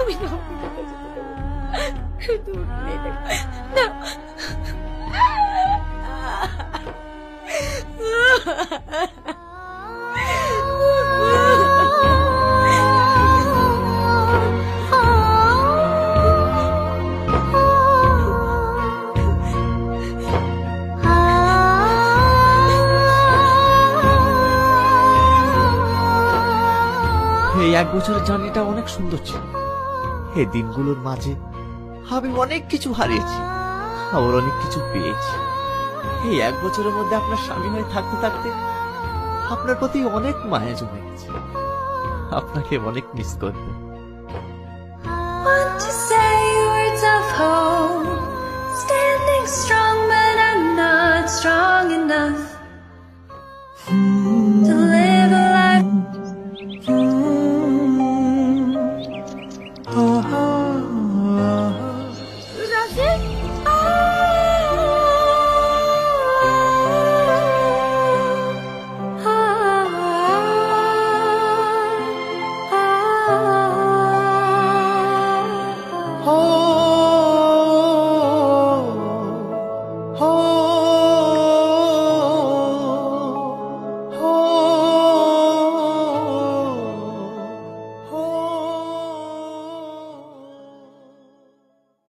আমি না আপনার কাছে যেতে পারবো না। দূর মেয়েটাকে না। এই 1 বছরের জার্নিটা অনেক সুন্দর ছিল। এই দিনগুলোর মাঝে আমি অনেক কিছু হারিয়েছি, আবার অনেক কিছু পেয়েছি। এই 1 বছরের মধ্যে আপনার স্বামী হয়ে থাকতে থাকতে আপনার প্রতি অনেক মায়া জমে গেছে। আপনাকে অনেক মিস করব। Want to say words of hope, standing strong, but I'm not strong enough.